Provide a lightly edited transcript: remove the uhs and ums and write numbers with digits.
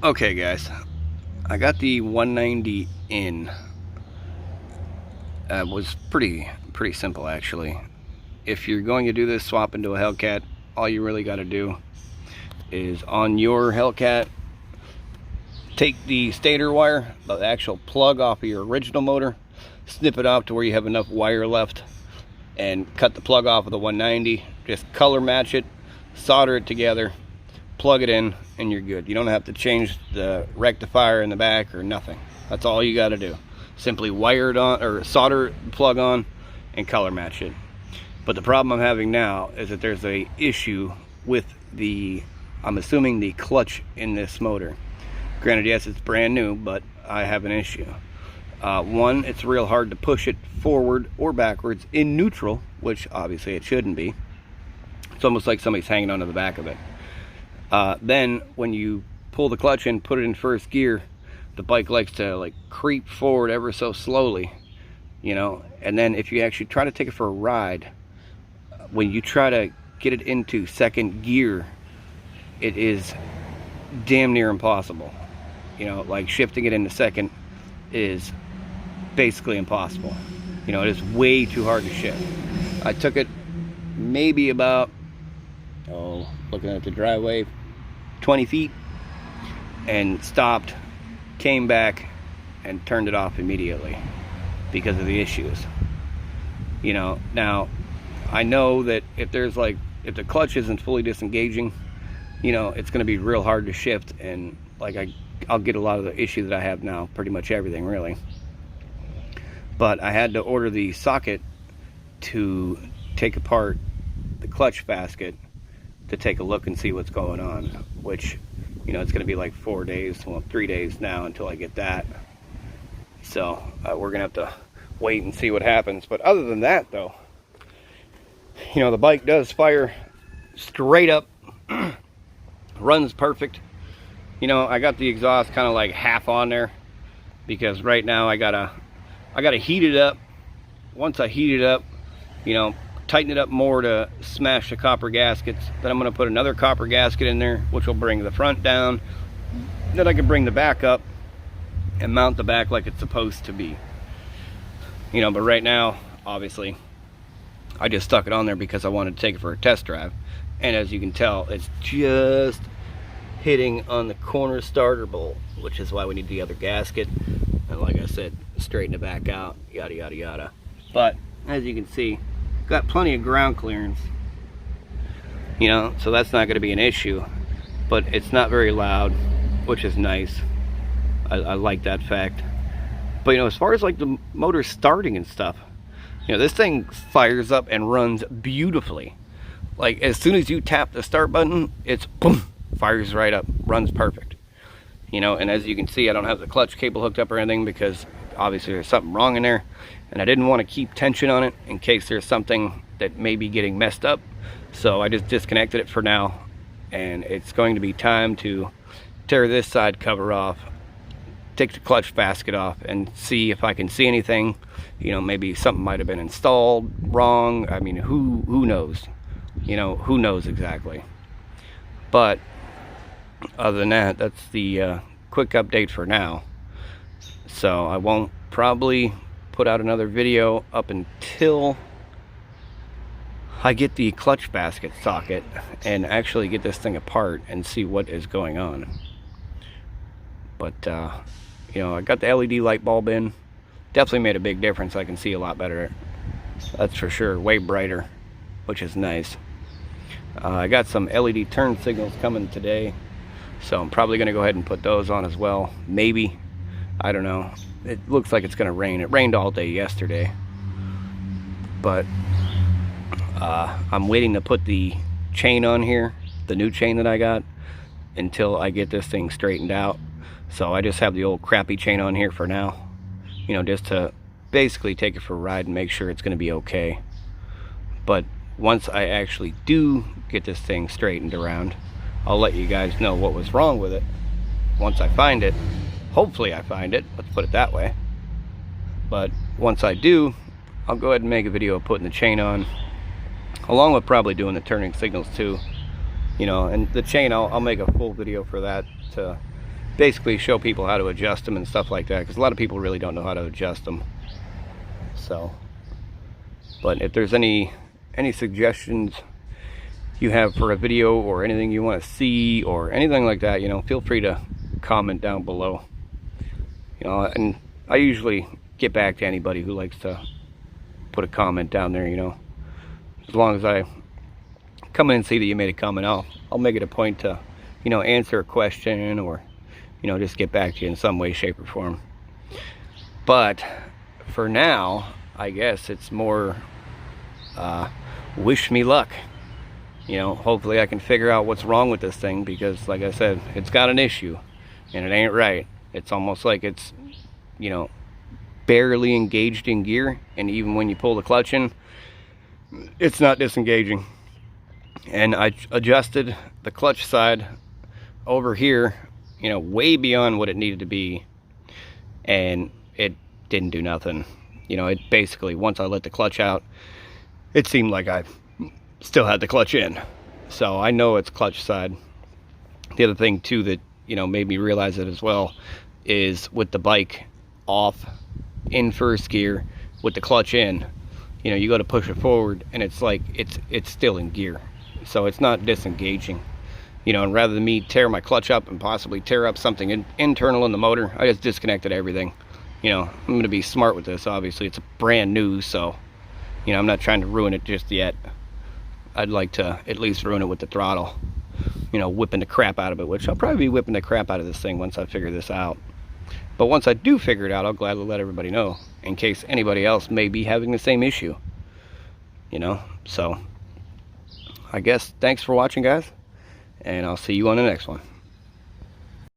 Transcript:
Okay guys, I got the 190 in. It was pretty simple actually. If you're going to do this swap into a Hellcat, all you really got to do is on your Hellcat, take the stator wire, the actual plug off of your original motor, snip it off to where you have enough wire left, and cut the plug off of the 190. Just color match it, solder it together, plug it in, and you're good. You don't have to change the rectifier in the back or nothing. That's all you got to do. Simply wire it on, or solder the plug on, and color match it. But the problem I'm having now is that there's a issue with the, I'm assuming, the clutch in this motor. Granted, yes, it's brand new, but I have an issue. One, it's real hard to push it forward or backwards in neutral, which obviously it shouldn't be. It's almost like somebody's hanging onto the back of it. Then when you pull the clutch in, put it in first gear, the bike likes to like creep forward ever so slowly, you know. And then if you actually try to take it for a ride, when you try to get it into second gear, it is damn near impossible. You know, like shifting it into second is basically impossible. You know, it is way too hard to shift. I took it maybe about, looking at the driveway, 20 feet, and stopped, came back, and turned it off immediately because of the issues. You know, now I know that if the clutch isn't fully disengaging, you know, it's going to be real hard to shift, and like I'll get a lot of the issue that I have now, pretty much everything really. But I had to order the socket to take apart the clutch basket to take a look and see what's going on, which, you know, it's going to be like 4 days, well, 3 days now until I get that. So we're gonna have to wait and see what happens. But other than that though, you know, the bike does fire straight up, runs perfect. You know, I got the exhaust kind of like half on there because right now I gotta heat it up. Once I heat it up, you know, tighten it up more to smash the copper gaskets. Then I'm going to put another copper gasket in there, which will bring the front down. Then I can bring the back up and mount the back like it's supposed to be. You know, but right now, obviously, I just stuck it on there because I wanted to take it for a test drive. And as you can tell, it's just hitting on the corner starter bolt, which is why we need the other gasket. And like I said, straighten it back out, yada yada yada. But as you can see, got plenty of ground clearance, you know, so that's not going to be an issue. But it's not very loud, which is nice. I like that fact. But you know, as far as like the motor starting and stuff, you know, this thing fires up and runs beautifully. Like as soon as you tap the start button, it's boom, fires right up, runs perfect. You know, and as you can see, I don't have the clutch cable hooked up or anything because obviously there's something wrong in there, and I didn't want to keep tension on it in case there's something that may be getting messed up. So I just disconnected it for now, and it's going to be time to tear this side cover off, take the clutch basket off, and see if I can see anything. You know, maybe something might have been installed wrong. I mean, who knows? You know, who knows exactly? But other than that, that's the quick update for now. So I won't probably put out another video up until I get the clutch basket socket and actually get this thing apart and see what is going on. But you know, I got the LED light bulb in. Definitely made a big difference. I can see a lot better, that's for sure. Way brighter, which is nice. I got some LED turn signals coming today, so I'm probably going to go ahead and put those on as well. Maybe, I don't know. It looks like it's going to rain. It rained all day yesterday, but I'm waiting to put the chain on here, the new chain that I got, until I get this thing straightened out. So I just have the old crappy chain on here for now, you know, just to basically take it for a ride and make sure it's going to be okay. But once I actually do get this thing straightened around, I'll let you guys know what was wrong with it once I find it. Hopefully I find it, let's put it that way. But once I do, I'll go ahead and make a video of putting the chain on, along with probably doing the turning signals too. You know, and the chain, I'll make a full video for that to basically show people how to adjust them and stuff like that, because a lot of people really don't know how to adjust them. So, but if there's any suggestions you have for a video, or anything you want to see, or anything like that, you know, feel free to comment down below. You know, and I usually get back to anybody who likes to put a comment down there, you know. As long as I come in and see that you made a comment, I'll make it a point to, you know, answer a question, or, you know, just get back to you in some way, shape, or form. But for now, I guess it's more wish me luck. You know, hopefully I can figure out what's wrong with this thing, because like I said, it's got an issue and it ain't right. It's almost like it's, you know, barely engaged in gear, and even when you pull the clutch in, it's not disengaging. And I adjusted the clutch side over here, you know, way beyond what it needed to be, and it didn't do nothing. You know, it basically, once I let the clutch out, it seemed like I still had the clutch in. So I know it's clutch side. The other thing too that, you know, made me realize it as well is with the bike off in first gear with the clutch in, you know, you go to push it forward and it's like it's still in gear, so it's not disengaging. You know, and rather than me tear my clutch up and possibly tear up something internal in the motor, I just disconnected everything. You know, I'm going to be smart with this. Obviously it's brand new, so, you know, I'm not trying to ruin it just yet. I'd like to at least ruin it with the throttle, you know, whipping the crap out of it, which I'll probably be whipping the crap out of this thing once I figure this out. But once I do figure it out, I'll gladly let everybody know, in case anybody else may be having the same issue, you know. So I guess thanks for watching, guys, and I'll see you on the next one.